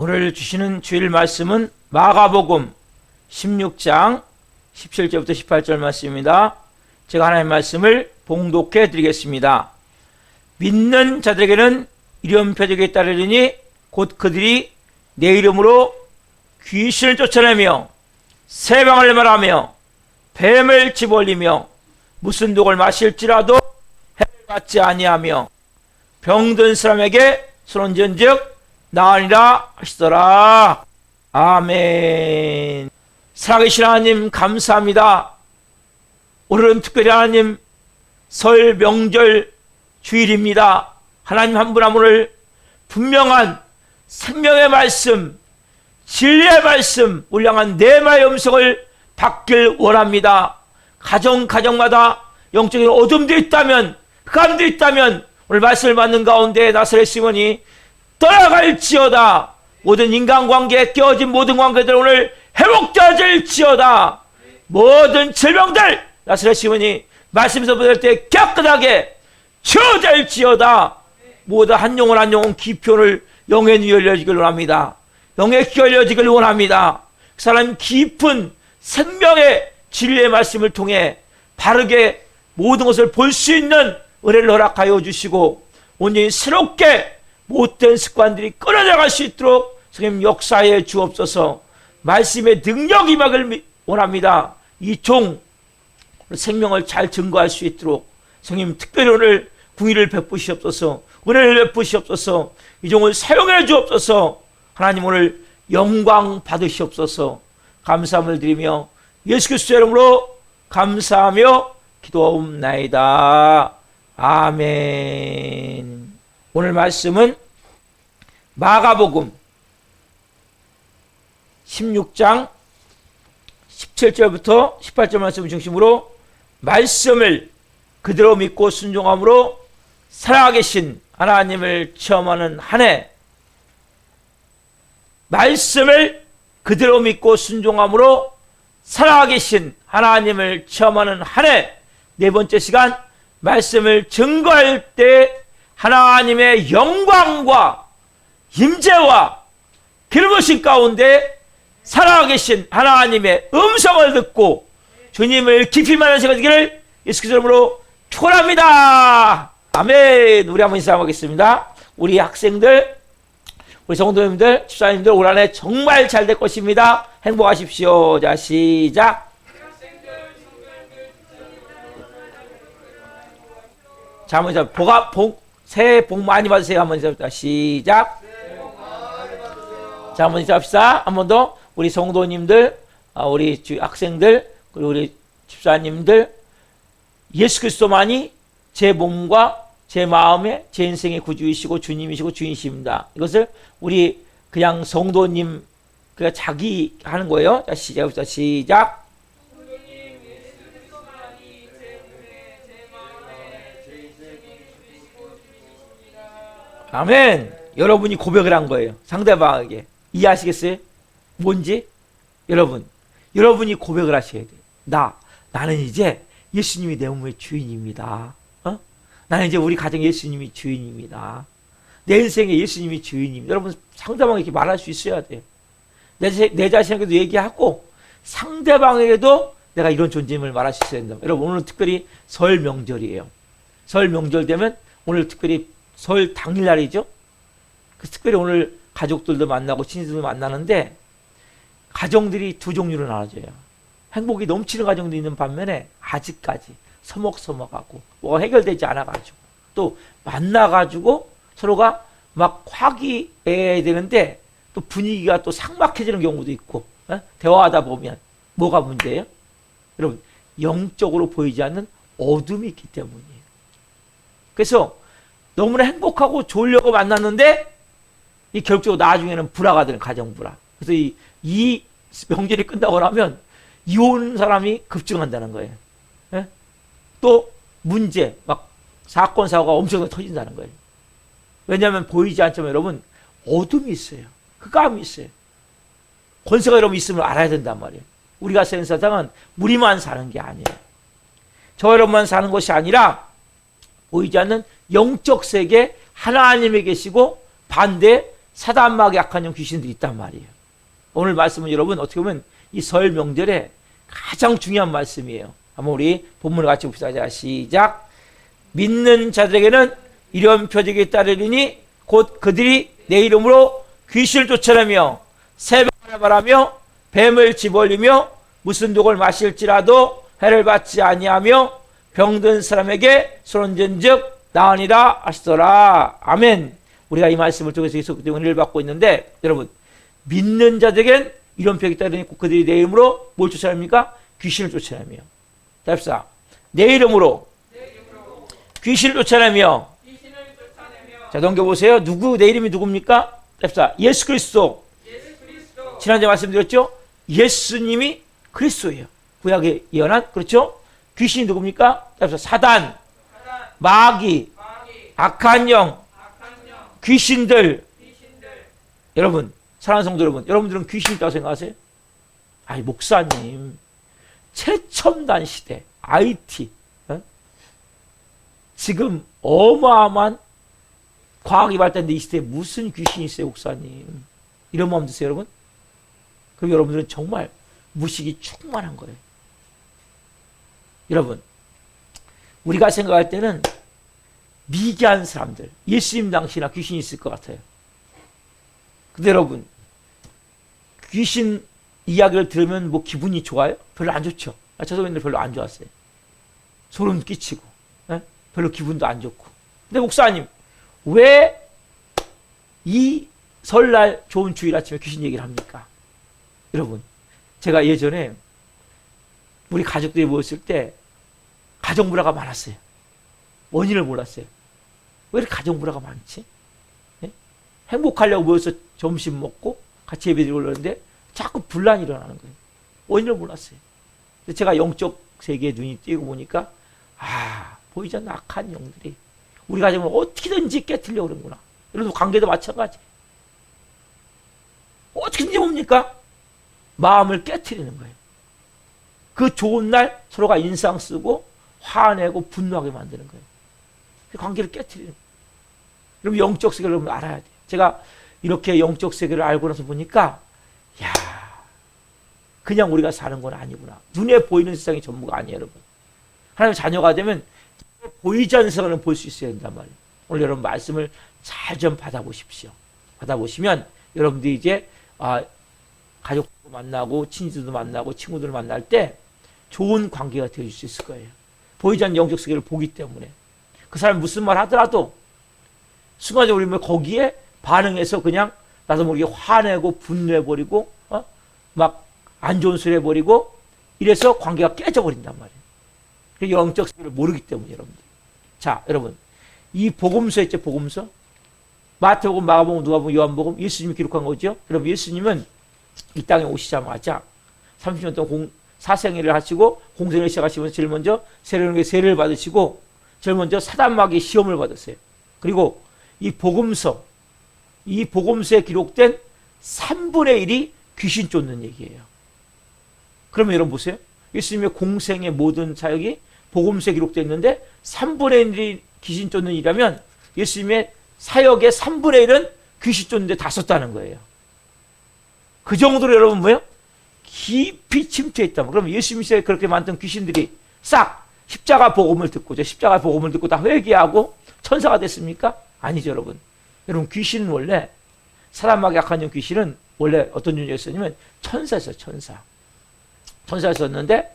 오늘 주시는 주일 말씀은 마가복음 16장 17절부터 18절 말씀입니다. 제가 하나님의 말씀을 봉독해 드리겠습니다. 믿는 자들에게는 이런 표적이 따르리니 곧 그들이 내 이름으로 귀신을 쫓아내며 새 방을 말하며 뱀을 집어올리며 무슨 독을 마실지라도 해를 받지 아니하며 병든 사람에게 손 얹은즉 나으리라 하시더라. 아멘. 살아계신 하나님 감사합니다. 오늘은 특별히 하나님 설 명절 주일입니다. 하나님 한 분 한 분을 분명한 생명의 말씀, 진리의 말씀, 울량한 내 마의 음성을 받길 원합니다. 가정마다 영적인 어둠도 있다면, 흑암도 있다면 오늘 말씀을 받는 가운데 나사렛 시몬이 떠나갈지어다. 모든 인간관계에 깨어진 모든 관계들 오늘 회복되어질지어다. 모든 질병들 나사렛 시몬이 말씀에서 보낼 때 깨끗하게 치워질지어다. 모두 한 영혼 한 영혼 깊이를 영의 눈이 열려지길 원합니다. 영의 귀가 열려지길 원합니다. 그 사람 깊은 생명의 진리의 말씀을 통해 바르게 모든 것을 볼 수 있는 은혜를 허락하여 주시고 온전히 새롭게 못된 습관들이 끊어나갈 수 있도록 성님 역사에 주옵소서. 말씀의 능력이 임하길 원합니다. 이 종 생명을 잘 증거할 수 있도록 성님 특별히 오늘 궁의를 베푸시옵소서. 은혜를 베푸시옵소서. 이 종을 사용해 주옵소서. 하나님 오늘 영광 받으시옵소서. 감사함을 드리며 예수 그리스도의 이름으로 감사하며 기도하옵나이다. 아멘. 오늘 말씀은 마가복음 16장 17절부터 18절 말씀을 중심으로 말씀을 그대로 믿고 순종함으로 살아계신 하나님을 체험하는 한 해, 말씀을 그대로 믿고 순종함으로 살아계신 하나님을 체험하는 한 해, 네 번째 시간 말씀을 증거할 때 하나님의 영광과 임재와 기름부으심 가운데 살아계신 하나님의 음성을 듣고 주님을 깊이 만난 시간 되기를 예수 그리스도 이름으로 축원합니다. 아멘. 우리 한번 인사하겠습니다. 우리 학생들, 우리 성도님들, 집사님들 올 한 해 정말 잘 될 것입니다. 행복하십시오. 자, 시작. 자, 한번 새해 복 많이 받으세요. 한번 인사합시다. 시작. 자, 한번 인사합시다. 한 번 더. 우리 성도님들, 우리 학생들, 그리고 우리 집사님들, 예수 그리스도만이 제 몸과 제 마음에 제 인생의 구주이시고 주님이시고 주인이십니다. 이것을 우리 그냥 성도님, 그냥 자기 하는 거예요. 자, 시작합시다. 시작. 아멘. 여러분이 고백을 한 거예요. 상대방에게. 이해하시겠어요? 뭔지? 여러분이 고백을 하셔야 돼요. 나는 이제 예수님이 내 몸의 주인입니다. 나는 이제 우리 가정 예수님이 주인입니다. 내 인생에 예수님이 주인입니다. 여러분 상대방에게 말할 수 있어야 돼요. 내 자신에게도 얘기하고 상대방에게도 내가 이런 존재임을 말할 수 있어야 된다. 여러분 오늘은 특별히 설 명절이에요. 설 명절 되면 오늘 특별히 설 당일날이죠. 그래서 특별히 오늘 가족들도 만나고 친지들도 만나는데 가정들이 두 종류로 나눠져요. 행복이 넘치는 가정도 있는 반면에 아직까지 서먹서먹하고 뭐가 해결되지 않아가지고 또 만나가지고 서로가 막 화기애애해야 되는데 또 분위기가 또 삭막해지는 경우도 있고 대화하다 보면 뭐가 문제예요? 여러분 영적으로 보이지 않는 어둠이 있기 때문이에요. 그래서 너무나 행복하고 좋으려고 만났는데 이 결국적으로 나중에는 불화가 되는 가정 불화. 그래서 이 명절이 끝나고 나면 이혼 사람이 급증한다는 거예요. 예? 또 문제, 막 사건 사고가 엄청나게 터진다는 거예요. 왜냐하면 보이지 않지만 여러분 어둠이 있어요. 흑암이 있어요. 권세가 여러분 있음을 알아야 된단 말이에요. 우리가 사는 세상은 우리만 사는 게 아니에요. 저 여러분만 사는 것이 아니라 보이지 않는 영적 세계 하나님이 계시고 반대 사단마귀 약한 영 귀신들이 있단 말이에요. 오늘 말씀은 여러분 어떻게 보면 이 설 명절에 가장 중요한 말씀이에요. 한번 우리 본문을 같이 봅시다. 자, 시작. 믿는 자들에게는 이런 표적이 따르리니 곧 그들이 내 이름으로 귀신을 쫓아내며 새벽을 말하며 뱀을 집어올리며 무슨 독을 마실지라도 해를 받지 아니하며 병든 사람에게 손은전즉 나으니라 하시더라. 아멘. 우리가 이 말씀을 통해서 계속 은혜를 받고 있는데 여러분 믿는 자들에겐 이런 표적이 따르니 곧 그들이 내 이름으로 뭘 쫓아냅니까? 귀신을 쫓아내며. 답사. 내 이름으로 귀신을 쫓아내며. 자, 넘겨보세요. 내 이름이 누굽니까? 답사. 예수 그리스도. 지난주에 말씀드렸죠? 예수님이 그리스도예요. 구약에 예언한, 그렇죠? 귀신이 누굽니까? 답사. 사단, 마귀, 악한 영, 귀신들. 여러분, 사랑하는 성도 여러분, 여러분들은 귀신이 있다고 생각하세요? 아니, 목사님, 최첨단 시대, IT, 지금 어마어마한 과학이 발달된 이 시대에 무슨 귀신이 있어요, 목사님? 이런 마음 드세요, 여러분? 그럼 여러분들은 정말 무식이 충만한 거예요. 여러분, 우리가 생각할 때는 미개한 사람들, 예수님 당시나 귀신이 있을 것 같아요. 근데 여러분, 귀신 이야기를 들으면 뭐 기분이 좋아요? 별로 안 좋죠. 저도 옛날에 별로 안 좋았어요. 소름 끼치고, 별로 기분도 안 좋고. 근데 목사님, 왜 이 설날 좋은 주일 아침에 귀신 얘기를 합니까? 여러분, 제가 예전에 우리 가족들이 모였을 때 가정불화가 많았어요. 원인을 몰랐어요. 왜 이렇게 가정불화가 많지? 네? 행복하려고 모여서 점심 먹고 같이 예배드리고 그러는데 자꾸 분란이 일어나는 거예요. 원인을 몰랐어요. 제가 영적 세계에 눈이 띄고 보니까 보이지 않는 악한 영들이 우리 가정을 어떻게든지 깨트리려고 그러는구나. 여러분 관계도 마찬가지. 어떻게든지 뭡니까? 마음을 깨트리는 거예요. 그 좋은 날 서로가 인상 쓰고 화내고 분노하게 만드는 거예요. 그 관계를 깨트리는 거예요. 여러분 영적 세계를 여러분 알아야 돼요. 제가 이렇게 영적 세계를 알고 나서 보니까 그냥 우리가 사는 건 아니구나. 눈에 보이는 세상이 전부가 아니에요, 여러분. 하나님 자녀가 되면 보이지 않는 세상을 볼 수 있어야 된단 말이에요. 오늘 여러분 말씀을 잘 좀 받아보십시오. 받아보시면 여러분들이 이제 가족도 만나고 친지들도 만나고 친구들을 만날 때 좋은 관계가 되어줄 수 있을 거예요. 보이지 않는 영적 세계를 보기 때문에 그 사람이 무슨 말 하더라도 순간적으로 우리는 거기에 반응해서 그냥 나도 모르게 화내고 분노해버리고 막 안 좋은 소리 해버리고 이래서 관계가 깨져버린단 말이에요. 영적 세계를 모르기 때문에 여러분들. 자, 여러분 이 복음서 있죠, 복음서. 마태복음, 마가복음, 누가복음, 요한복음, 예수님이 기록한 거죠. 여러분 예수님은 이 땅에 오시자마자 30년 동안 사생일을 하시고 공생을 시작하시면서 제일 먼저 세례를 받으시고 제일 먼저 사단마귀의 시험을 받았어요. 그리고 이 복음서에 기록된 3분의 1이 귀신 쫓는 얘기예요. 그러면 여러분 보세요. 예수님의 공생의 모든 사역이 복음서에 기록되어 있는데 3분의 1이 귀신 쫓는 일이라면 예수님의 사역의 3분의 1은 귀신 쫓는 데 다 썼다는 거예요. 그 정도로 여러분 뭐예요? 깊이 침투해 있다면 그럼 예수님 시대에 그렇게 많던 귀신들이 싹 십자가 복음을 듣고 십자가 복음을 듣고 다 회개하고 천사가 됐습니까? 아니죠, 여러분. 여러분 귀신은 원래 사람마귀 약한 영 귀신은 원래 어떤 존재였었냐면 천사였어요. 천사였었는데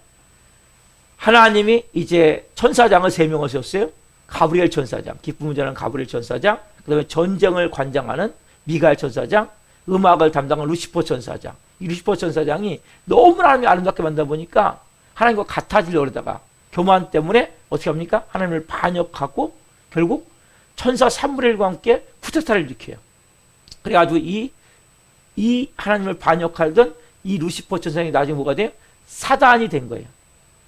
하나님이 이제 천사장을 3명을 세웠어요. 가브리엘 천사장, 기쁨을 전하는 가브리엘 천사장, 그 다음에 전쟁을 관장하는 미가엘 천사장, 음악을 담당하는 루시퍼 천사장. 이 루시퍼 천사장이 너무 하나님이 아름답게 만들다 보니까 하나님과 같아지려고 그러다가 교만 때문에 어떻게 합니까? 하나님을 반역하고 결국 천사 3분의 1과 함께 쿠데타를 일으켜요. 그래가지고 이 하나님을 반역하던 이 루시퍼 천사장이 나중에 뭐가 돼요? 사단이 된 거예요.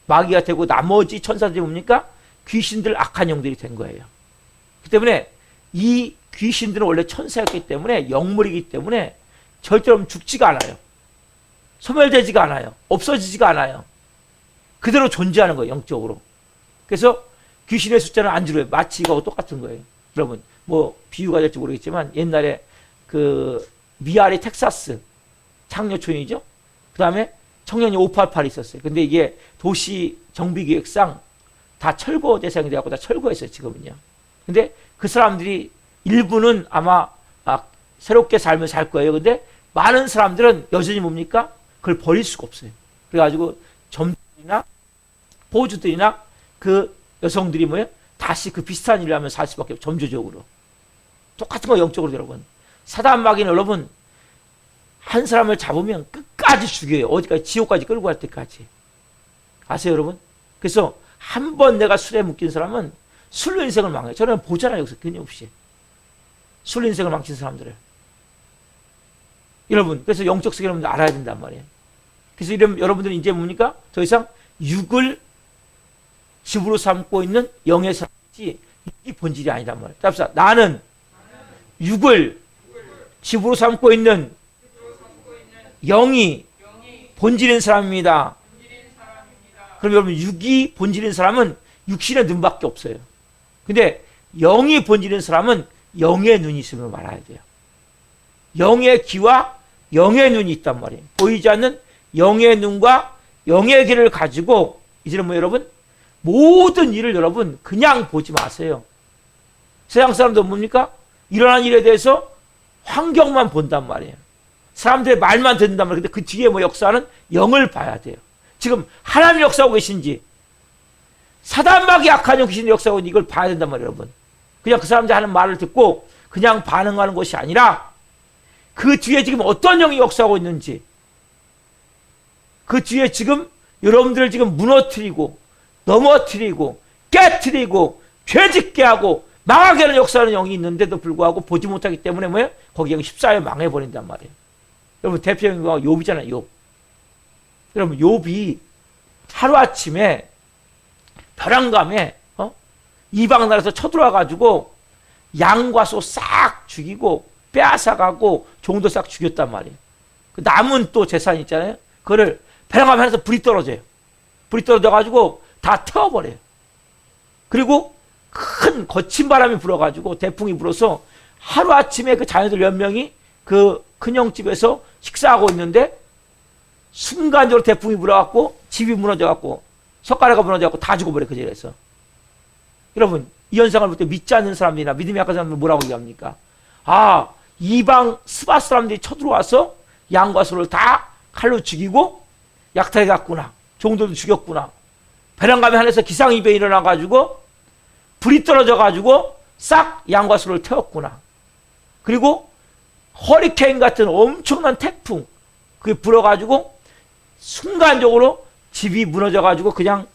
마귀가 되고 나머지 천사들이 뭡니까? 귀신들, 악한 영들이 된 거예요. 그 때문에 이 귀신들은 원래 천사였기 때문에 영물이기 때문에 절대로 죽지가 않아요. 소멸되지가 않아요. 없어지지가 않아요. 그대로 존재하는 거예요, 영적으로. 그래서 귀신의 숫자는 안 줄어요. 마치 이거하고 똑같은 거예요. 여러분, 뭐 비유가 될지 모르겠지만 옛날에 그 미아리 텍사스 창녀촌이죠. 그 다음에 청년이 588이 있었어요. 근데 이게 도시 정비계획상 다 철거 대상이 돼갖고 다 철거했어요, 지금은요. 근데 그 사람들이 일부는 아마 새롭게 삶을 살 거예요. 근데 많은 사람들은 여전히 뭡니까? 그걸 버릴 수가 없어요. 그래가지고 점들이나 보호주들이나 그 여성들이 뭐예요? 다시 그 비슷한 일을 하면 살 수밖에 없어요. 점주적으로. 똑같은 거 영적으로 여러분. 사단 마귀는 여러분 한 사람을 잡으면 끝까지 죽여요. 어디까지? 지옥까지 끌고 갈 때까지. 아세요 여러분? 그래서 한 번 내가 술에 묶인 사람은 술로 인생을 망해요. 저는 보잖아요. 여기서 끊임없이. 술로 인생을 망친 사람들을. 여러분 그래서 영적 세계를 여러분들 알아야 된단 말이에요. 그래서 여러분들은 이제 뭡니까? 더 이상 육을 집으로 삼고 있는 영의 사람이지 이 본질이 아니란 말이에요. 답사 나는 육을 집으로 삼고 있는 영이 본질인 사람입니다. 그럼 여러분 육이 본질인 사람은 육신의 눈밖에 없어요. 근데 영이 본질인 사람은 영의 눈이 있으면 말아야 돼요. 영의 귀와 영의 눈이 있단 말이에요. 보이지 않는 영의 눈과 영의 귀를 가지고 이제는 뭐 여러분 모든 일을 여러분 그냥 보지 마세요. 세상 사람도 뭡니까? 일어난 일에 대해서 환경만 본단 말이에요. 사람들의 말만 듣는단 말이에요. 근데 그 뒤에 뭐 역사는 영을 봐야 돼요. 지금 하나님 역사하고 계신지 사단마귀 악한 영귀신의 역사하고 이걸 봐야 된단 말이에요. 여러분 그냥 그 사람들 하는 말을 듣고 그냥 반응하는 것이 아니라 그 뒤에 지금 어떤 영이 역사하고 있는지 그 뒤에 지금 여러분들을 지금 무너뜨리고 넘어뜨리고 깨뜨리고 죄짓게 하고 망하게 하는 역사하는 영이 있는데도 불구하고 보지 못하기 때문에 뭐예요? 거기 영이 십사에 망해버린단 말이에요. 여러분 대표적인 거 욥이잖아요. 욥. 여러분 욥이 하루아침에 벼랑감에 이방 나라에서 쳐들어와가지고 양과 소 싹 죽이고 빼앗아가고 종도 싹 죽였단 말이에요. 그 남은 또 재산 있잖아요. 그거를 벼랑감 안에서 불이 떨어져요. 불이 떨어져가지고 다 태워버려요. 그리고 큰 거친 바람이 불어가지고 대풍이 불어서 하루아침에 그 자녀들 몇 명이 그 큰형집에서 식사하고 있는데 순간적으로 대풍이 불어갖고 집이 무너져갖고 석가래가 무너져갖고 다 죽어버려요. 그 자리에서. 여러분 이 현상을 볼 때 믿지 않는 사람들이나 믿음이 약한 사람들은 뭐라고 얘기합니까? 아 이방 스바 사람들이 쳐들어와서 양과 소를 다 칼로 죽이고 약탈해 갔구나. 종들도 죽였구나. 벼랑감에 한해서 기상이변이 일어나가지고 불이 떨어져가지고 싹 양과 소를 태웠구나. 그리고 허리케인 같은 엄청난 태풍 그게 불어가지고 순간적으로 집이 무너져가지고 그냥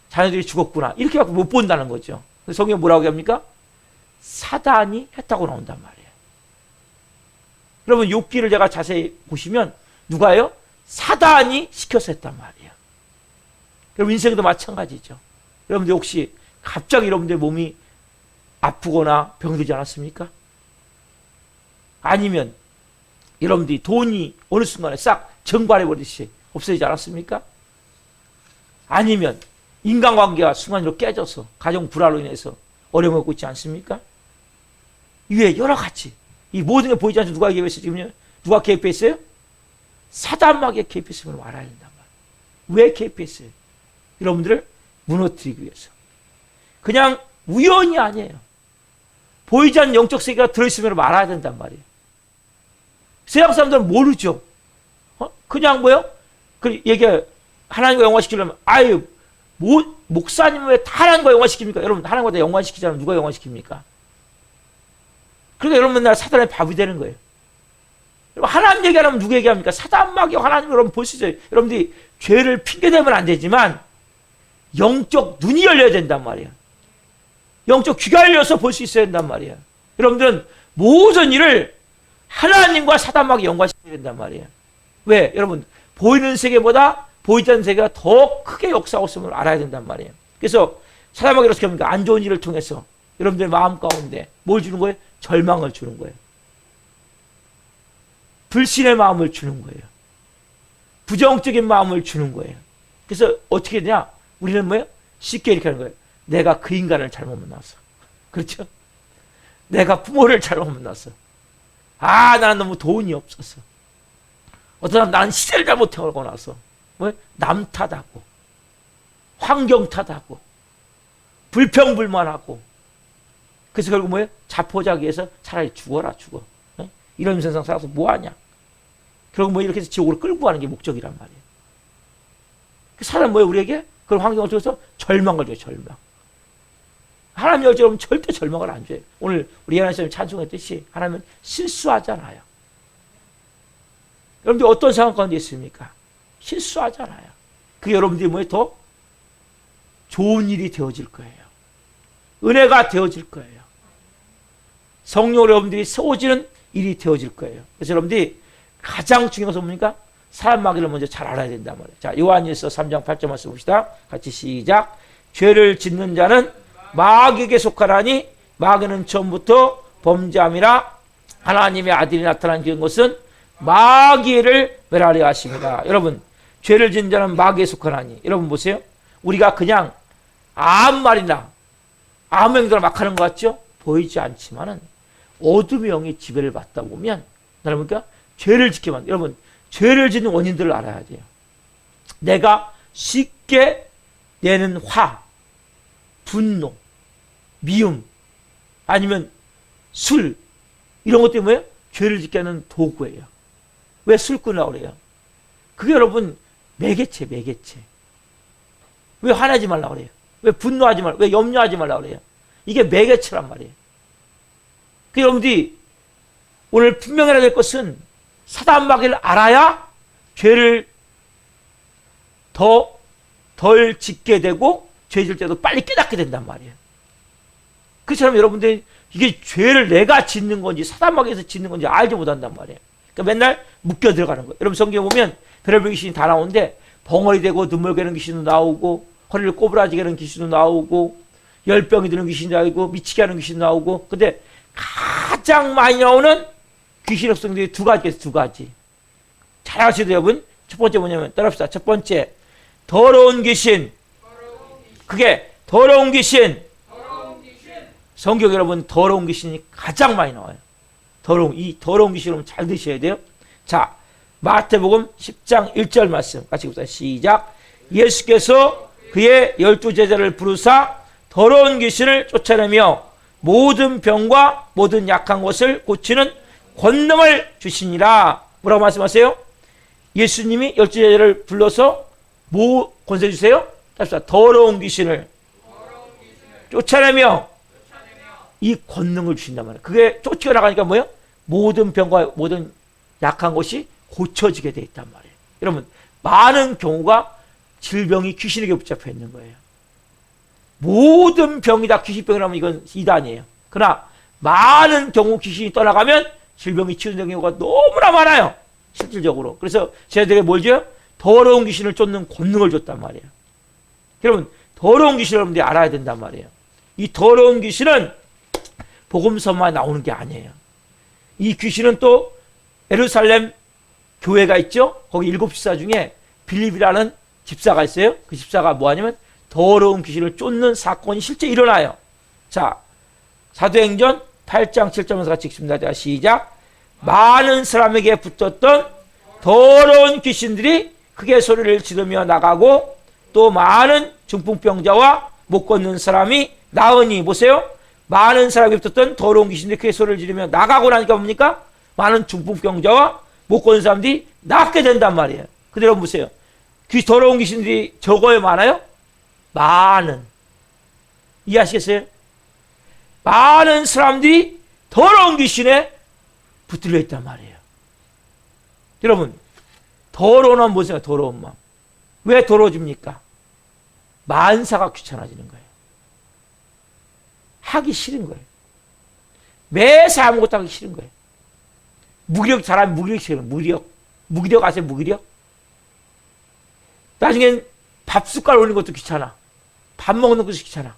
자녀들이 죽었구나. 이렇게밖에 못 본다는 거죠. 성경이 뭐라고 합니까? 사단이 했다고 나온단 말이에요. 여러분 욥기를 제가 자세히 보시면 누가요? 사단이 시켜서 했단 말이에요. 여러분 인생도 마찬가지죠. 여러분들 혹시 갑자기 여러분들 몸이 아프거나 병들지 않았습니까? 아니면 여러분들이 돈이 어느 순간에 싹 증발해버리듯이 없어지지 않았습니까? 아니면 인간관계가 순간적으로 깨져서 가정 불화로 인해서 어려움을 겪고 있지 않습니까? 이외에 여러 가지 이 모든 게 보이지 않죠? 누가 개입했어요? 지금요? 누가 개입했어요? 사단마귀에 개입했음을 알아야 된단 말이에요. 왜 개입했어요? 여러분들을 무너뜨리기 위해서. 그냥 우연이 아니에요. 보이지 않는 영적 세계가 들어있음을 알아야 된단 말이에요. 세상 사람들은 모르죠. 그냥 뭐요? 그 얘기해요. 하나님과 영화시키려면 아유 목사님은 왜 다 하나님과 영화시킵니까? 여러분 하나님과 다 영화시키자면 누가 영화시킵니까? 그러니까 여러분 맨날 사단의 밥이 되는 거예요. 하나님 얘기하면 누구 얘기합니까? 사단 마귀 하나님 여러분 볼 수 있어요. 여러분들이 죄를 핑계대면 안 되지만 영적 눈이 열려야 된단 말이에요. 영적 귀가 열려서 볼 수 있어야 된단 말이에요. 여러분들은 모든 일을 하나님과 사단 마귀 연관시켜야 된단 말이에요. 왜? 여러분 보이는 세계보다 보이지 않는 세계가 더 크게 역사하고 있음을 알아야 된단 말이에요. 그래서 사단 마귀가 어떻게 합니까? 안 좋은 일을 통해서 여러분들의 마음 가운데 뭘 주는 거예요? 절망을 주는 거예요. 불신의 마음을 주는 거예요. 부정적인 마음을 주는 거예요. 그래서 어떻게 되냐? 우리는 뭐예요? 쉽게 이렇게 하는 거예요. 내가 그 인간을 잘못 만났어. 그렇죠? 내가 부모를 잘못 만났어. 아, 나는 너무 돈이 없어서. 어떤 사람 나는 시대를 잘못하고 나서 뭐? 남 탓하고 환경 탓하고 불평불만하고 그래서 결국 뭐예요? 자포자기해서 차라리 죽어라 죽어. 네? 이런 세상 살아서 뭐하냐. 결국 뭐 이렇게 해서 지옥으로 끌고 가는 게 목적이란 말이에요. 그 사람 뭐예요 우리에게? 그런 환경을 통해서 절망을 줘요. 절망. 하나님 열정은 절대 절망을 안 줘요. 오늘 우리 예나 선생님이 찬송했듯이 하나님은 실수하잖아요. 여러분들 어떤 상황 가운데 있습니까? 실수하잖아요. 그게 여러분들이 뭐예요? 더 좋은 일이 되어질 거예요. 은혜가 되어질 거예요. 성령으로 여러분들이 세워지는 일이 되어질 거예요. 그래서 여러분들이 가장 중요한 것은 뭡니까? 사람 마귀를 먼저 잘 알아야 된단 말이에요. 자, 요한일서 3장 8절 말씀 봅시다. 같이 시작. 죄를 짓는 자는 마귀에게 속하나니 마귀는 처음부터 범죄함이라 하나님의 아들이 나타난 것은 마귀를 멸하려 하십니다. 여러분, 죄를 짓는 자는 마귀에 속하나니. 여러분 보세요. 우리가 그냥 아무 말이나 아무 행동을 막 하는 것 같죠? 보이지 않지만은 어둠의 영이 지배를 받다 보면 여러분과 죄를 짓게 만들. 여러분, 죄를 짓는 원인들을 알아야 돼요. 내가 쉽게 내는 화, 분노, 미움, 아니면 술, 이런 것 때문에 죄를 짓게 하는 도구예요. 왜 술 끊으라고 그래요? 그게 여러분 매개체. 왜 화나지 말라고 그래요? 왜 분노하지 말라고, 왜 염려하지 말라고 그래요? 이게 매개체란 말이에요. 그 여러분들이 오늘 분명히 알아야 될 것은 사단 마귀를 알아야 죄를 덜 짓게 되고 죄 질 때도 빨리 깨닫게 된단 말이에요. 그처럼 여러분들이 이게 죄를 내가 짓는 건지 사단 마귀에서 짓는 건지 알지 못한단 말이에요. 그러니까 맨날 묶여 들어가는 거예요. 여러분 성경에 보면 별의별 귀신이 다 나오는데 벙어리 되고 눈물 괴는 귀신도 나오고 허리를 꼬부라지게 하는 귀신도 나오고 열병이 드는 귀신도 나오고 미치게 하는 귀신도 나오고 근데 가장 많이 나오는 귀신 역성들이 두 가지. 잘 아시죠 여러분? 첫 번째 뭐냐면 따라합시다. 첫 번째 더러운 귀신. 그게 더러운 귀신. 성경 여러분 더러운 귀신이 가장 많이 나와요. 이 더러운 귀신 여러분 잘 드셔야 돼요. 자, 마태복음 10장 1절 말씀 같이 봅시다. 시작. 예수께서 그의 12제자를 부르사 더러운 귀신을 쫓아내며 모든 병과 모든 약한 것을 고치는 권능을 주시니라. 뭐라고 말씀하세요? 예수님이 12제자를 불러서 뭐 권세 주세요? 더러운 귀신을 쫓아내며 이 권능을 주신단 말이에요. 그게 쫓겨 나가니까 뭐예요? 모든 병과 모든 약한 것이 고쳐지게 돼 있단 말이에요. 여러분, 많은 경우가 질병이 귀신에게 붙잡혀 있는 거예요. 모든 병이 다 귀신병이라면 이건 이단이에요. 그러나 많은 경우 귀신이 떠나가면 질병이 치유되는 경우가 너무나 많아요. 실질적으로. 그래서 쟤들에게 뭘 줘요? 더러운 귀신을 쫓는 권능을 줬단 말이에요. 여러분, 더러운 귀신을 여러분들이 알아야 된단 말이에요. 이 더러운 귀신은 복음서만 나오는 게 아니에요. 이 귀신은 또 예루살렘 교회가 있죠? 거기 7 집사 중에 빌립이라는 집사가 있어요. 그 집사가 뭐 하냐면 더러운 귀신을 쫓는 사건이 실제 일어나요. 자, 사도행전 8장 7절에서 같이 읽습니다. 자, 시작. 많은 사람에게 붙었던 더러운 귀신들이 크게 소리를 지르며 나가고 또 많은 중풍병자와 못 걷는 사람이 나으니 보세요. 많은 사람에게 붙었던 더러운 귀신들이 크게 소리를 지르며 나가고 나니까 뭡니까? 많은 중풍병자와 못 걷는 사람들이 낫게 된단 말이에요. 근데 여러분 보세요. 더러운 귀신들이 적어요? 많아요? 많은. 이해하시겠어요? 많은 사람들이 더러운 귀신에 붙들려 있단 말이에요. 여러분, 더러운 마음 보세요. 더러운 마음. 왜 더러워집니까? 만사가 귀찮아지는 거예요. 하기 싫은 거예요. 매사 아무것도 하기 싫은 거예요. 무기력, 사람이 무기력이 싫어요. 무기력 아세요? 무기력? 나중엔 밥 숟갈 올리는 것도 귀찮아. 밥 먹는 것도 귀찮아.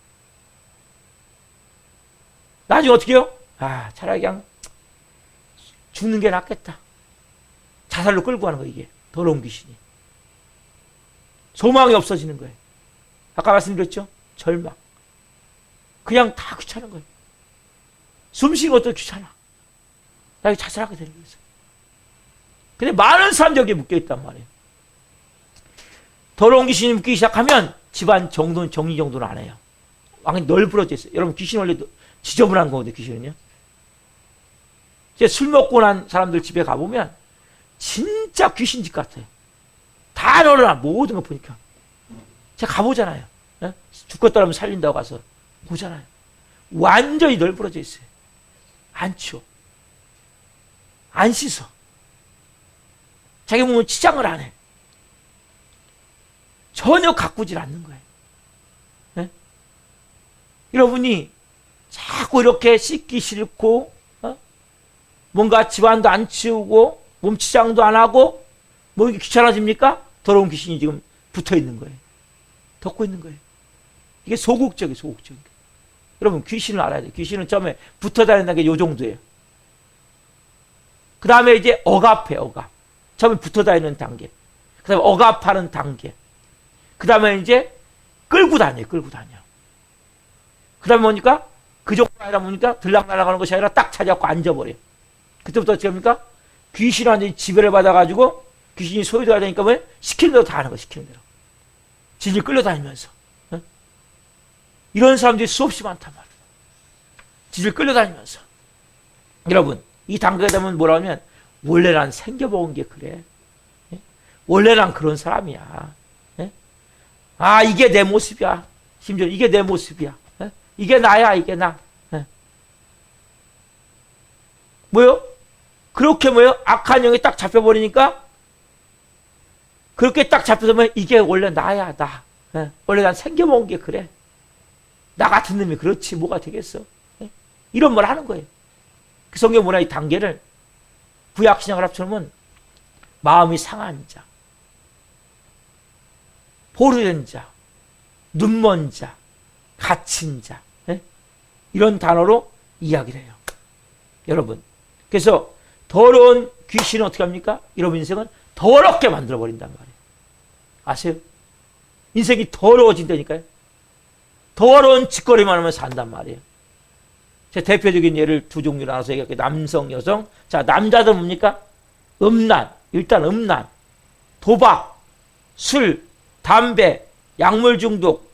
나중에 어떻게 해요? 아, 차라리 그냥 죽는 게 낫겠다. 자살로 끌고 가는 거예요, 이게. 더러운 귀신이. 소망이 없어지는 거예요. 아까 말씀드렸죠? 절망. 그냥 다 귀찮은 거예요. 숨 쉬는 것도 귀찮아. 나에게 자살하게 되는 거예요. 근데 많은 사람들이 여기에 묶여있단 말이에요. 더러운 귀신이 묶이기 시작하면 집안 정리 정돈을 안 해요. 완전히 널브러져 있어요. 여러분, 귀신 원래 지저분한 거거든요, 귀신은요. 이제 술 먹고 난 사람들 집에 가보면 진짜 귀신집 같아요. 다 널어놔, 모든 거 보니까. 제가 가보잖아요. 예? 죽겠다면 살린다고 가서 보잖아요. 완전히 널브러져 있어요. 안 치워. 안 씻어. 자기 몸은 치장을 안 해. 전혀 가꾸질 않는 거예요. 예? 여러분이 자꾸 이렇게 씻기 싫고, 뭔가 집안도 안 치우고, 몸 치장도 안 하고, 뭐 이게 귀찮아집니까? 더러운 귀신이 지금 붙어 있는 거예요. 덮고 있는 거예요. 이게 소극적이에요, 소극적. 여러분, 귀신을 알아야 돼요. 귀신은 처음에 붙어 다닌다는 게 요 정도예요. 그 다음에 이제 억압해, 억압. 처음에 붙어 다니는 단계. 그 다음에 억압하는 단계. 그 다음에 이제 끌고 다녀요, 끌고 다녀. 그 다음에 뭐니까? 그 정도 아니라 뭐니까? 들락날락 하는 것이 아니라 딱 찾아갖고 앉아버려요. 그때부터 어떻게 합니까? 귀신한테 지배를 받아가지고 귀신이 소유되어야 되니까 왜? 시키는 대로 다 하는 거야, 시키는 대로. 진실 끌려다니면서. 어? 이런 사람들이 수없이 많단 말이에요. 진실 끌려다니면서. 여러분, 이 단계가 되면 뭐라 하면, 원래 난 생겨먹은 게 그래. 예? 원래 난 그런 사람이야. 예? 아, 이게 내 모습이야. 심지어 이게 내 모습이야. 예? 이게 나야, 이게 나. 예? 뭐요? 그렇게 뭐요? 악한 영이 딱 잡혀버리니까, 그렇게 딱 잡혀서 뭐 이게 원래 나야, 나. 예? 원래 난 생겨먹은 게 그래. 나 같은 놈이 그렇지, 뭐가 되겠어. 예? 이런 말 하는 거예요. 그 성경 문화의 단계를 구약신약 합쳐놓으면 마음이 상한 자, 포르된 자, 눈먼 자, 갇힌 자, 예? 이런 단어로 이야기를 해요. 여러분, 그래서 더러운 귀신은 어떻게 합니까? 여러분 인생은 더럽게 만들어버린단 말이에요. 아세요? 인생이 더러워진다니까요. 더러운 짓거리만 하면 산단 말이에요. 제 대표적인 예를 두 종류 나눠서 얘기할게요. 남성, 여성. 자, 남자들 뭡니까? 음란. 일단 음란. 도박, 술, 담배, 약물 중독,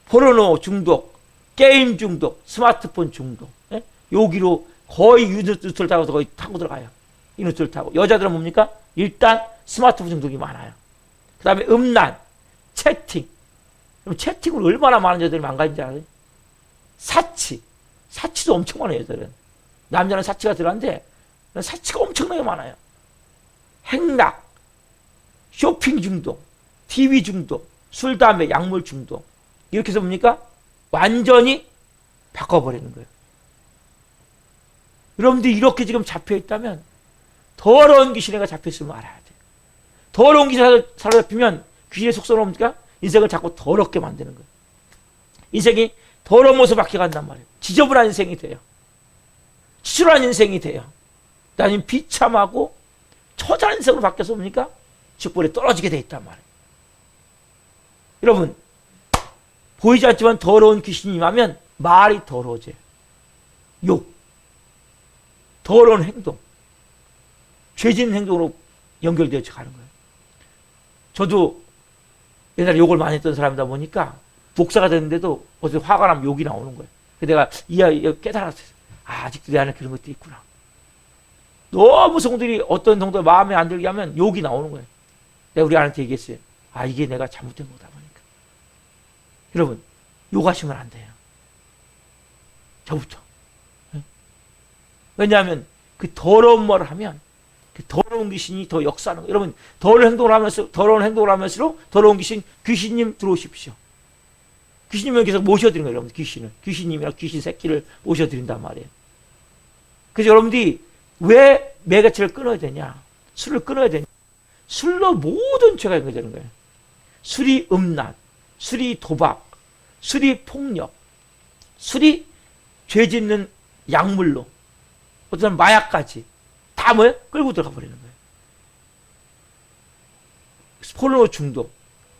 포르노 중독, 게임 중독, 스마트폰 중독. 예? 여기로 거의 유튜브를 타고 거의 타고 들어가요. 유튜브를 타고. 여자들은 뭡니까? 일단 스마트폰 중독이 많아요. 그 다음에 음란, 채팅. 그럼 채팅을 얼마나 많은 여자들이 망가진지 알아요? 사치. 사치도 엄청 많아요, 여자들은. 남자는 사치가 들어가는데, 사치가 엄청나게 많아요. 행락, 쇼핑 중독, TV 중독, 술, 담배, 약물 중독. 이렇게 해서 뭡니까? 완전히 바꿔버리는 거예요. 여러분들이 이렇게 지금 잡혀있다면, 더러운 귀신에가 잡혀있으면 알아야 돼요. 더러운 귀신에 사로잡히면 귀신의 속성은 뭡니까? 인생을 자꾸 더럽게 만드는 거예요. 인생이 더러운 모습 바뀌어간단 말이에요. 지저분한 인생이 돼요. 치졸한 인생이 돼요. 나는 비참하고 처절한 인생으로 바뀌어서 뭡니까? 직분에 떨어지게 돼 있단 말이에요. 여러분, 보이지 않지만 더러운 귀신이 임하면 말이 더러워져요. 욕, 더러운 행동, 죄진 행동으로 연결되어 가는 거예요. 저도 옛날에 욕을 많이 했던 사람이다 보니까 목사가 됐는데도 어디서 화가 나면 욕이 나오는 거예요. 그래서 내가 깨달았어요. 아, 아직도 내 안에 그런 것도 있구나. 너무 성들이 어떤 정도 마음에 안 들게 하면 욕이 나오는 거예요. 내가 우리 아내한테 얘기했어요. 아, 이게 내가 잘못된 거다 보니까. 여러분, 욕하시면 안 돼요. 저부터. 왜냐하면 그 더러운 말을 하면 그 더러운 귀신이 더 역사하는 거예요. 여러분, 더러운 행동을 하면서록 더러운 귀신님 들어오십시오. 귀신님을 계속 모셔드리는 거예요, 여러분. 귀신을. 귀신님이나 귀신 새끼를 모셔드린단 말이에요. 그래서 여러분들이 왜 매개체를 끊어야 되냐? 술을 끊어야 되냐? 술로 모든 죄가 연결되는 거예요. 술이 음란, 술이 도박, 술이 폭력, 술이 죄 짓는 약물로, 어떤 마약까지 다 뭐예요? 끌고 들어가 버리는 거예요. 포르노 중독,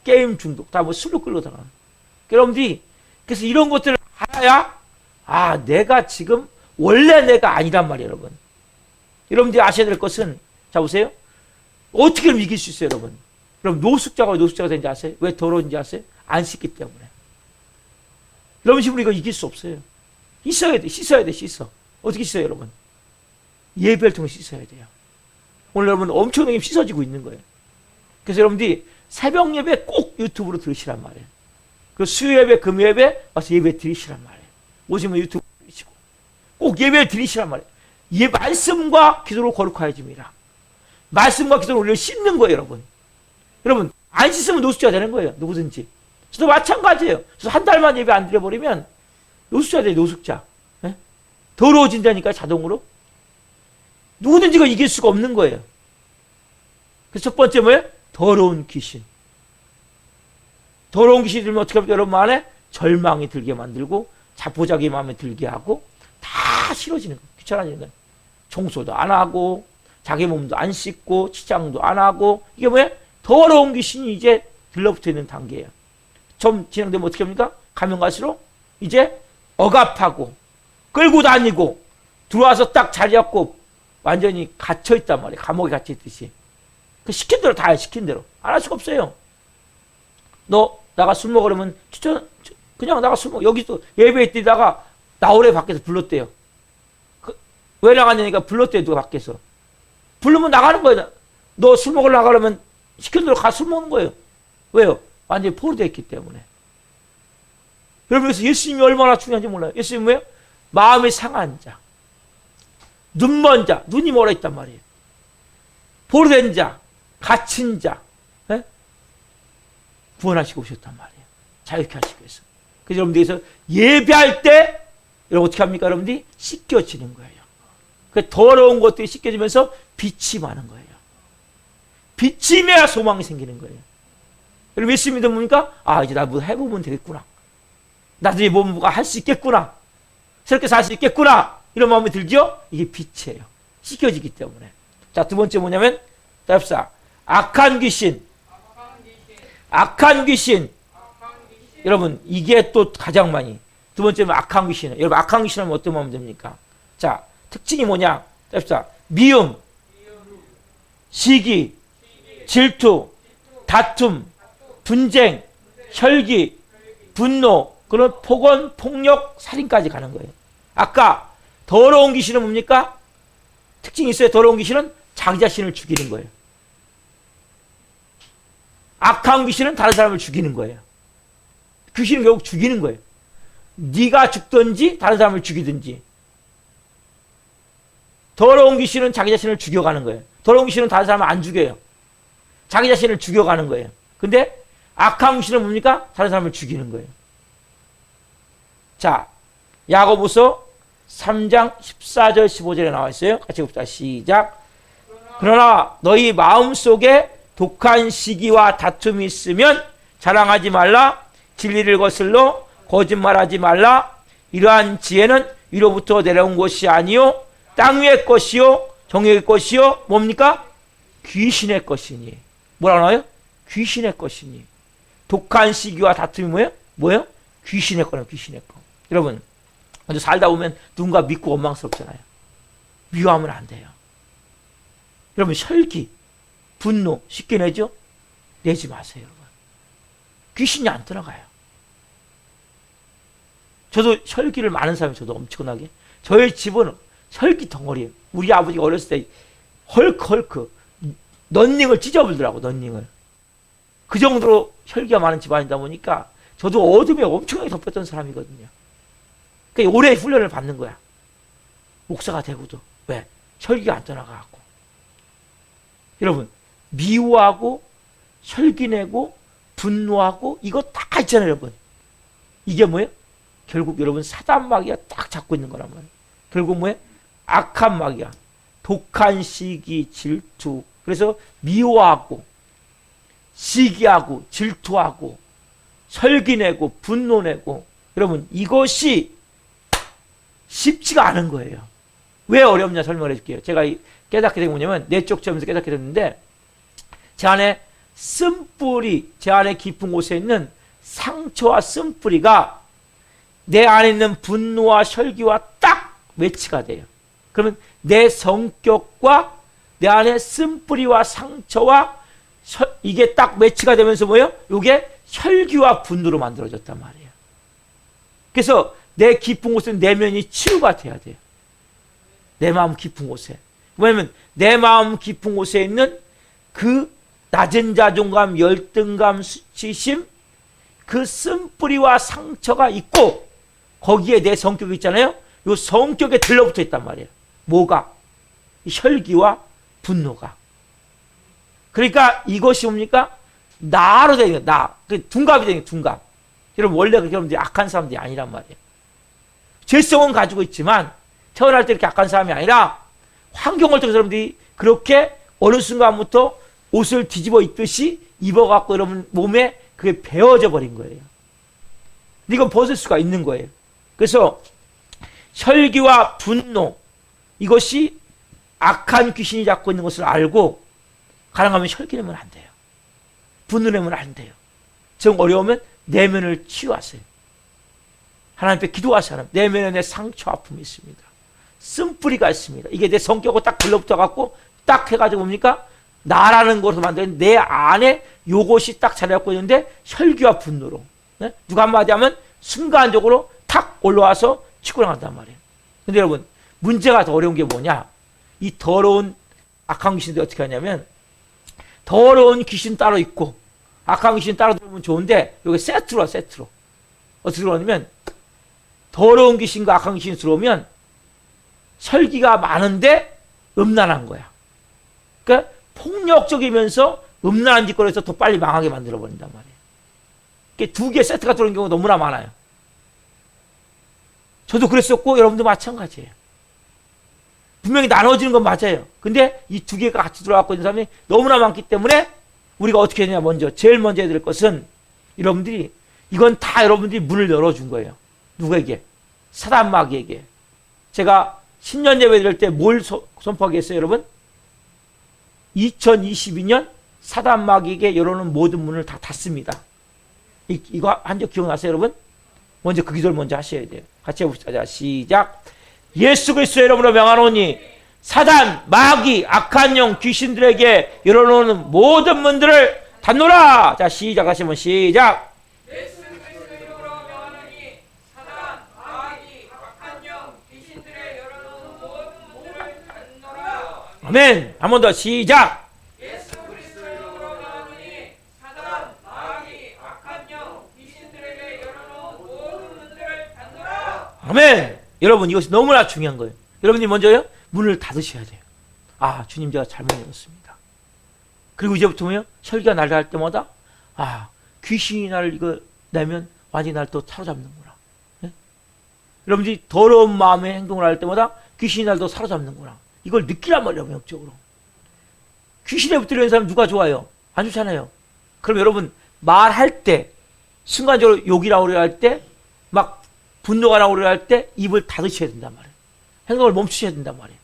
게임 중독, 다 뭐 술로 끌고 들어가는 거예요. 여러분들이 그래서 이런 것들을 알아야 아, 내가 지금 원래 내가 아니란 말이에요, 여러분. 여러분들이 아셔야 될 것은, 자 보세요. 어떻게 그럼 이길 수 있어요, 여러분? 그럼 노숙자가 왜 노숙자가 되는지 아세요? 왜 더러운지 아세요? 안 씻기 때문에. 여러분 집으로 이거 이길 수 없어요. 씻어야 돼, 씻어야 돼, 씻어. 어떻게 씻어요, 여러분? 예배를 통해 씻어야 돼요. 오늘 여러분 엄청나게 씻어지고 있는 거예요. 그래서 여러분들이 새벽 예배 꼭 유튜브로 들으시란 말이에요. 그 수요 예배, 금요 예배 와서 예배 드리시란 말이에요. 오시면 유튜브 들으시고 꼭 예배를 드리시란 말이에요. 예, 말씀과 기도로 거룩하여집니다. 말씀과 기도를 우리를 씻는 거예요, 여러분. 여러분, 안 씻으면 노숙자가 되는 거예요, 누구든지. 저도 마찬가지예요. 저도 한 달만 예배 안 드려버리면 노숙자 돼요, 노숙자. 네? 더러워진다니까, 자동으로. 누구든지 가 이길 수가 없는 거예요. 그래서 첫 번째 뭐예요? 더러운 귀신. 더러운 귀신이 들면 어떻게 합니까? 여러분 안에 절망이 들게 만들고 자포자기 마음에 들게 하고 다 싫어지는 거예요. 귀찮아지는 거예요. 청소도 안 하고 자기 몸도 안 씻고 치장도 안 하고 이게 뭐예요? 더러운 귀신이 이제 들러붙어 있는 단계예요. 좀 진행되면 어떻게 합니까? 가면 갈수록 이제 억압하고 끌고 다니고 들어와서 딱 자리 잡고 완전히 갇혀있단 말이에요. 감옥에 갇혀있듯이. 그 시킨 대로 다 해, 시킨 대로. 안 할 수가 없어요. 너 나가 술 먹으려면 그냥 나가 술 먹어. 여기서 예배에 뛰다가 나오래 밖에서 불렀대요. 왜 나갔냐니까 불렀대요, 누가 밖에서. 부르면 나가는 거예요. 너 술 먹으러 나가려면 시킨 대로 가 술 먹는 거예요. 왜요? 완전히 포로되어 있기 때문에. 여러분, 그래서 예수님이 얼마나 중요한지 몰라요. 예수님이 뭐예요? 마음이 상한 자, 눈먼 자, 눈이 멀어 있단 말이에요. 포로된 자, 갇힌 자, 네? 구원하시고 오셨단 말이에요. 자유케 하시기 위해서. 그래서 여러분들께서 예배할 때 여러분 어떻게 합니까? 여러분들이 씻겨지는 거예요. 그 더러운 것들이 씻겨지면서 빛이 많은 거예요. 빛이 임해야 소망이 생기는 거예요. 여러분 예수 믿으니까 아 이제 나 뭐 해보면 되겠구나. 나도 이 뭔가 할 수 있겠구나. 새롭게 살 수 있겠구나. 이런 마음이 들죠? 이게 빛이에요. 씻겨지기 때문에. 자, 두 번째 뭐냐면 답사 악한 귀신. 악한 귀신. 여러분 이게 또 가장 많이. 두 번째는 악한 귀신이에요. 여러분 악한 귀신 하면 어떤 마음이 듭니까? 자, 특징이 뭐냐? 답사 미움, 시기, 질투, 다툼, 분쟁, 혈기, 분노, 그런 폭언, 폭력, 살인까지 가는 거예요. 아까 더러운 귀신은 뭡니까? 특징이 있어요. 더러운 귀신은 자기 자신을 죽이는 거예요. 악한 귀신은 다른 사람을 죽이는 거예요. 귀신은 결국 죽이는 거예요. 네가 죽든지 다른 사람을 죽이든지. 더러운 귀신은 자기 자신을 죽여가는 거예요. 더러운 귀신은 다른 사람을 안 죽여요. 자기 자신을 죽여가는 거예요. 근데 악한 귀신은 뭡니까? 다른 사람을 죽이는 거예요. 자, 야고보서 3장 14절 15절에 나와 있어요. 같이 봅시다. 시작. 그러나 너희 마음속에 독한 시기와 다툼이 있으면 자랑하지 말라. 진리를 거슬러 거짓말하지 말라. 이러한 지혜는 위로부터 내려온 것이 아니요 땅 위의 것이요 정욕의 것이요 뭡니까? 귀신의 것이니. 뭐라고 나와요? 귀신의 것이니. 독한 시기와 다툼이 뭐예요? 뭐예요? 귀신의 거예요. 귀신의 거. 여러분 먼저 살다 보면 누군가 믿고 원망스럽잖아요. 미워하면 안 돼요. 여러분 혈기, 분노 쉽게 내죠? 내지 마세요. 여러분. 귀신이 안 들어가요. 저도 혈기를 많은 사람이 저도 엄청나게. 저희 집은 혈기 덩어리예요. 우리 아버지가 어렸을 때 헐크 런닝을 찢어버리더라고. 런닝을. 그 정도로 혈기가 많은 집안이다 보니까 저도 어둠에 엄청나게 덮였던 사람이거든요. 그러니까 오래 훈련을 받는 거야. 목사가 되고도. 왜? 혈기가 안 떠나가고. 여러분 미워하고 혈기내고 분노하고 이거 다 있잖아요. 여러분. 이게 뭐예요? 결국 여러분 사단 마귀가 딱 잡고 있는 거란 말이에요. 결국 뭐예요? 악한 마귀야. 독한 시기, 질투. 그래서 미워하고 시기하고 질투하고 혈기내고 분노내고 여러분 이것이 쉽지가 않은 거예요. 왜 어렵냐 설명해 줄게요. 제가 깨닫게 된 게 뭐냐면 내적 점에서 깨닫게 됐는데 제 안에 쓴뿌리, 제 안에 깊은 곳에 있는 상처와 쓴뿌리가 내 안에 있는 분노와 혈기와 딱 매치가 돼요. 그러면 내 성격과 내 안에 쓴뿌리와 상처와 이게 딱 매치가 되면서 뭐예요? 이게 혈기와 분노로 만들어졌단 말이에요. 그래서 내 깊은 곳에 내면이 치유가 돼야 돼요. 내 마음 깊은 곳에. 왜냐면 내 마음 깊은 곳에 있는 그 낮은 자존감, 열등감, 수치심, 그 쓴뿌리와 상처가 있고 거기에 내 성격이 있잖아요. 이 성격에 들러붙어 있단 말이에요. 뭐가? 혈기와 분노가. 그러니까 이것이 뭡니까? 나로 되는 거예요. 나. 둔갑이 되는 거예요. 둔갑. 여러분 원래 그렇게 여러분들이 악한 사람들이 아니란 말이에요. 죄성은 가지고 있지만 태어날 때 이렇게 악한 사람이 아니라 환경을 통해서 여러분들이 그렇게 어느 순간부터 옷을 뒤집어 입듯이 입어갖고 여러분 몸에 그게 배어져 버린 거예요. 근데 이건 벗을 수가 있는 거예요. 그래서 혈기와 분노, 이것이 악한 귀신이 잡고 있는 것을 알고 가능하면 혈기 내면 안 돼요. 분노 내면 안 돼요. 정 어려우면 내면을 치유하세요. 하나님 앞에 기도하세요. 하나님, 내면에 내 상처 아픔이 있습니다. 쓴뿌리가 있습니다. 이게 내 성격하고 딱 들러붙어 갖고 딱 해가지고 뭡니까? 나라는 것으로 만든 내 안에 요것이 딱 자리 잡고 있는데 혈기와 분노로. 네? 누가 한마디 하면 순간적으로 탁 올라와서 치고 나간단 말이에요. 근데 여러분, 문제가 더 어려운 게 뭐냐? 이 더러운 악한 귀신들이 어떻게 하냐면 더러운 귀신 따로 있고 악한 귀신 따로 들어오면 좋은데 여기 세트로. 어떻게 들어오냐면 더러운 귀신과 악한 귀신이 들어오면 혈기가 많은데 음란한 거야. 그러니까 폭력적이면서 음란한 짓거리를 해서 더 빨리 망하게 만들어버린단 말이에요. 두 개 세트가 들어오는 경우가 너무나 많아요. 저도 그랬었고 여러분도 마찬가지예요. 분명히 나눠지는 건 맞아요. 근데 이 두 개가 같이 들어가고 있는 사람이 너무나 많기 때문에 우리가 어떻게 해야 되냐. 제일 먼저 해야 될 것은 여러분들이 이건 다 여러분들이 문을 열어준 거예요. 누구에게? 사단 마귀에게. 제가 10년 예배 드릴 때 뭘 선포하게 했어요, 여러분? 2022년 사단 마귀에게 열어놓은 모든 문을 다 닫습니다. 이거 한 적 기억나세요, 여러분? 먼저 그 기도를 먼저 하셔야 돼요. 같이 해봅시다. 자, 시작. 예수 그리스도 이름으로 명하노니 사단, 마귀, 악한 영, 귀신들에게 열어놓은 모든 문들을 닫노라. 자, 시작 하시면 시작. 예수 그리스도 이름으로 명하노니 사단, 마귀, 악한 영, 귀신들의 열어놓은 모든 문들을 닫노라. 아멘. 한 번 더 시작. 예수 그리스도 이름으로 명하노니 사단, 마귀, 악한 영, 귀신들에게 열어놓은 모든 문들을 닫노라. 아멘. 여러분 이것이 너무나 중요한 거예요. 여러분이 먼저요 문을 닫으셔야 돼요. 아, 주님 제가 잘못 열었습니다. 그리고 이제부터요 혈기가 날아갈 때마다 아, 귀신이 나를 이거 내면 완전히 날 또 사로잡는구나. 네? 여러분들이 더러운 마음의 행동을 할 때마다 귀신이 날 또 사로잡는구나. 이걸 느끼란 말이에요. 영적으로. 귀신에 붙들려 있는 사람 누가 좋아요? 안 좋잖아요. 그럼 여러분 말할 때 순간적으로 욕이 나오려 할 때 막 분노가 나오려 할 때 입을 닫으셔야 된단 말이에요. 행동을 멈추셔야 된단 말이에요.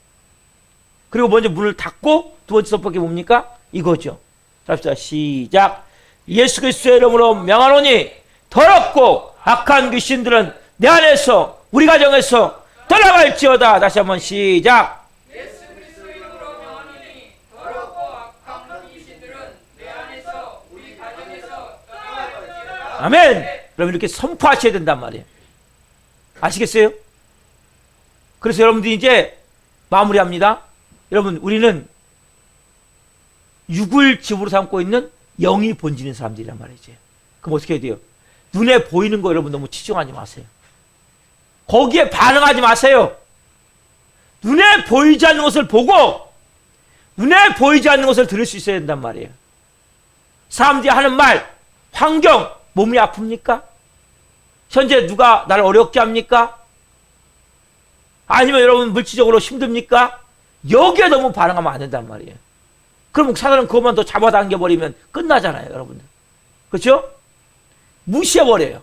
그리고 먼저 문을 닫고 두 번째 선포가 뭡니까? 이거죠. 자, 시작. 예수 그리스도의 이름으로 명하노니 더럽고 악한 귀신들은 내 안에서 우리 가정에서 떠나갈지어다. 다시 한번 시작. 예수 그리스도 이름으로 명하노니 더럽고 악한 귀신들은 내 안에서 우리 가정에서 떠나갈지어다. 아멘. 여러분 이렇게 선포하셔야 된단 말이에요. 아시겠어요? 그래서 여러분들이 이제 마무리합니다. 여러분 우리는 육을 집으로 삼고 있는 영이 본질인 사람들이란 말이죠. 그럼 어떻게 해야 돼요? 눈에 보이는 거 여러분 너무 치중하지 마세요. 거기에 반응하지 마세요. 눈에 보이지 않는 것을 보고 눈에 보이지 않는 것을 들을 수 있어야 된단 말이에요. 사람들이 하는 말, 환경, 몸이 아픕니까? 현재 누가 나를 어렵게 합니까? 아니면 여러분 물질적으로 힘듭니까? 여기에 너무 반응하면 안 된단 말이에요. 그럼 사단은 그것만 더 잡아당겨버리면 끝나잖아요, 여러분들. 그렇죠? 무시해버려요.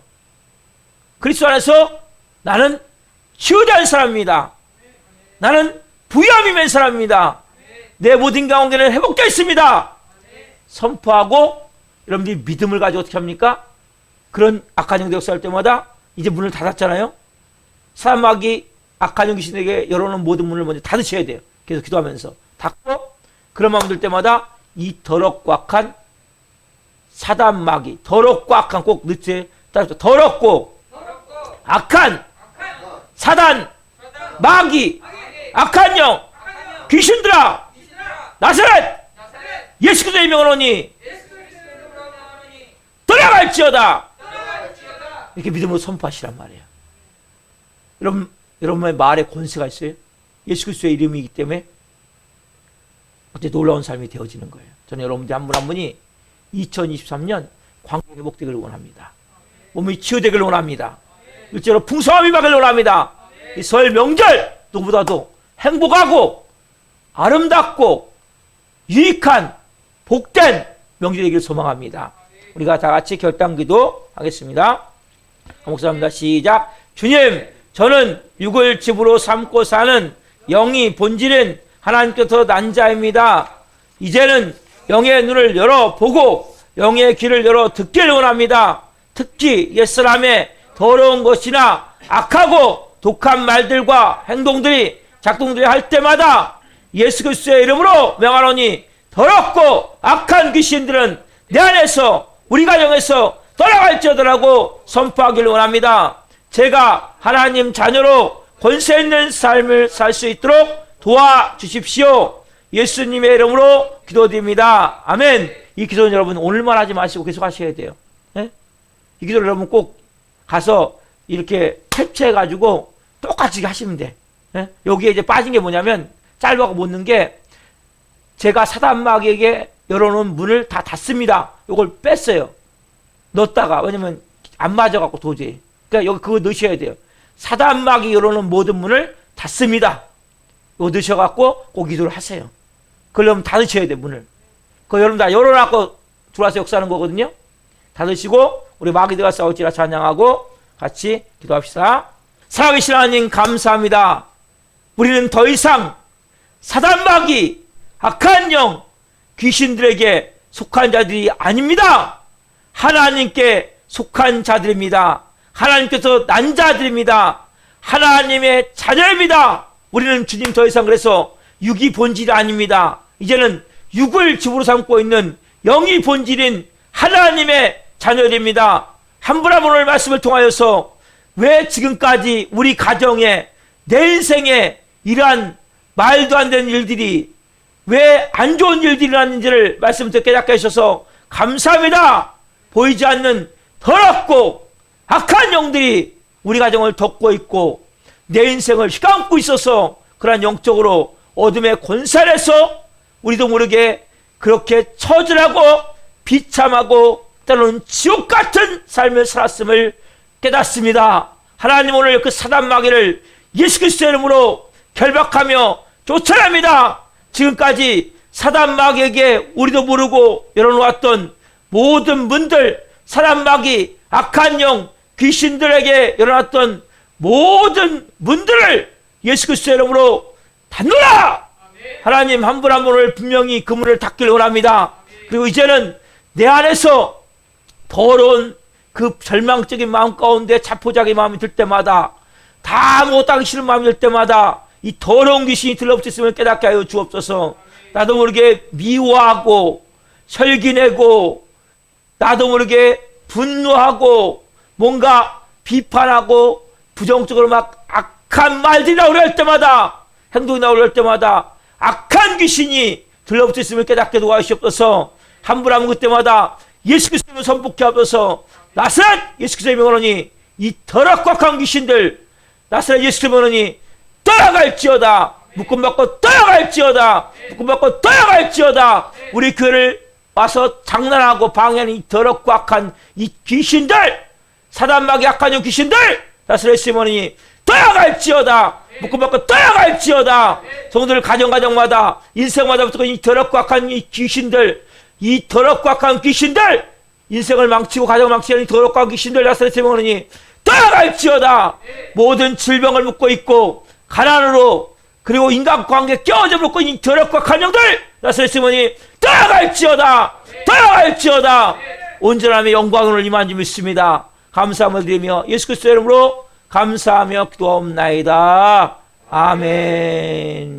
그리스도 안에서 나는 치유된 사람입니다. 나는 부유함이 된 사람입니다. 내 모든 가운데는 회복되어 있습니다. 선포하고 여러분들이 믿음을 가지고 어떻게 합니까? 그런 악한 영들 역사할 때마다 이제 문을 닫았잖아요. 사단 마귀 악한 영 귀신에게 열어놓은 모든 문을 먼저 닫으셔야 돼요. 계속 기도하면서 닫고 그런 마음 들 때마다 이 더럽고 악한 사단 마귀, 더럽고 악한 꼭 넣지. 더럽고 악한 사단 마귀 악한 영 귀신들아 나사렛 예수 그리스도의 이름으로 오니 떠나갈지어다. 이렇게 믿음으로 선포하시란 말이에요. 여러분의 말에 권세가 있어요. 예수 그리스도의 이름이기 때문에 어째 놀라운 삶이 되어지는 거예요. 저는 여러분들 한 분 한 분이 2023년 관계 회복되기를 원합니다. 몸이 치유되기를 원합니다. 일제로 풍성함이 받기를 원합니다. 이 설 명절 누구보다도 행복하고 아름답고 유익한 복된 명절이 되기를 소망합니다. 우리가 다 같이 결단기도 하겠습니다. 목사입니다. 시작. 주님, 저는 육을 집으로 삼고 사는 영이 본질인 하나님께서 난 자입니다. 이제는 영의 눈을 열어보고 영의 귀를 열어 듣기를 원합니다. 특히 옛사람의 더러운 것이나 악하고 독한 말들과 행동들이 작동들이 할 때마다 예수 그리스도의 이름으로 명하노니 더럽고 악한 귀신들은 내 안에서 우리 가정에서 떠나갈지어다라고 선포하기를 원합니다. 제가 하나님 자녀로 권세 있는 삶을 살 수 있도록 도와주십시오. 예수님의 이름으로 기도드립니다. 아멘. 이 기도는 여러분 오늘만 하지 마시고 계속 하셔야 돼요. 네? 이 기도를 여러분 꼭 가서 이렇게 캡처해가지고 똑같이 하시면 돼. 네? 여기에 이제 빠진 게 뭐냐면 짧아가 못 넣은 게 제가 사단마귀에게 열어놓은 문을 다 닫습니다. 이걸 뺐어요. 넣었다가 왜냐면 안 맞아갖고 도저히. 그러니까 여기 그거 넣으셔야 돼요. 사단마귀 열어놓은 모든 문을 닫습니다. 이거 넣으셔갖고 꼭 기도를 하세요. 그러려면 닫으셔야 돼 문을. 그거 여러분 다 열어놨고 들어와서 역사하는 거거든요. 닫으시고 우리 마귀들과 싸울지라 찬양하고 같이 기도합시다. 살아계신 하나님 감사합니다. 우리는 더 이상 사단마귀 악한 영 귀신들에게 속한 자들이 아닙니다. 하나님께 속한 자들입니다. 하나님께서 난 자들입니다. 하나님의 자녀입니다. 우리는 주님 더 이상 그래서 육이 본질이 아닙니다. 이제는 육을 집으로 삼고 있는 영이 본질인 하나님의 자녀들입니다. 한 분 한 분의 말씀을 통하여서 왜 지금까지 우리 가정에 내 인생에 이러한 말도 안 되는 일들이 왜 안 좋은 일들이 일어났는지를 말씀 듣게 깨닫게 하셔서 감사합니다. 보이지 않는 더럽고 악한 영들이 우리 가정을 덮고 있고 내 인생을 휘감고 있어서 그러한 영적으로 어둠의 권세에서 우리도 모르게 그렇게 처절하고 비참하고 때로는 지옥 같은 삶을 살았음을 깨닫습니다. 하나님 오늘 그 사단마귀를 예수 그리스도의 이름으로 결박하며 쫓아냅니다. 지금까지 사단마귀에게 우리도 모르고 열어놓았던 모든 문들, 사단마귀, 악한 영, 귀신들에게 열어놨던 모든 문들을 예수 그리스도의 이름으로 닫노라! 하나님 한 분 한 분을 분명히 그 문을 닫기를 원합니다. 그리고 이제는 내 안에서 더러운 그 절망적인 마음 가운데 자포자기 마음이 들 때마다 다 못하기 싫은 마음이 들 때마다 이 더러운 귀신이 들러붙었음을 깨닫게 하여 주옵소서. 나도 모르게 미워하고 설기내고 나도 모르게 분노하고 뭔가 비판하고 부정적으로 막 악한 말들이 나오려 할 때마다 행동이 나오려 할 때마다 악한 귀신이 들러붙었음을 깨닫게 도와주시옵소서. 한 분 한 분 그때마다 예수 그리스도를 선포케 하옵소서. 나사렛 예수 그리스도의 명으로니 이 더럽고 악한 귀신들 나사렛 예수 그리스도의 명으로니 떠나갈지어다. 묶음받고 떠나갈지어다. 묶음받고 떠나갈지어다. 우리 교회를 와서 장난하고 방해하는 이 더럽고 악한 이 귀신들 사단마귀 악한 이 귀신들 나사렛 예수 그리스도의 명으로니 떠나갈지어다. 묶음받고 떠나갈지어다. 성도들 가정마다 인생마다 붙고 이 더럽고 악한 이 귀신들 이 더럽고 악한 귀신들 인생을 망치고 가정을 망치는 이 더럽고 악한 귀신들 나사렛 예수 그리스도의 떠나갈지어다. 모든 질병을 묶고 있고 가난으로 그리고 인간관계 껴져 묶고 있는 더럽고 악한 영들 나사렛 예수 그리스도의 떠나갈지어다. 떠나갈지어다. 온전함의 영광을 임한 줄 믿습니다. 감사함을 드리며 예수 그리스도의 이름으로 감사하며 기도하옵나이다. 아멘.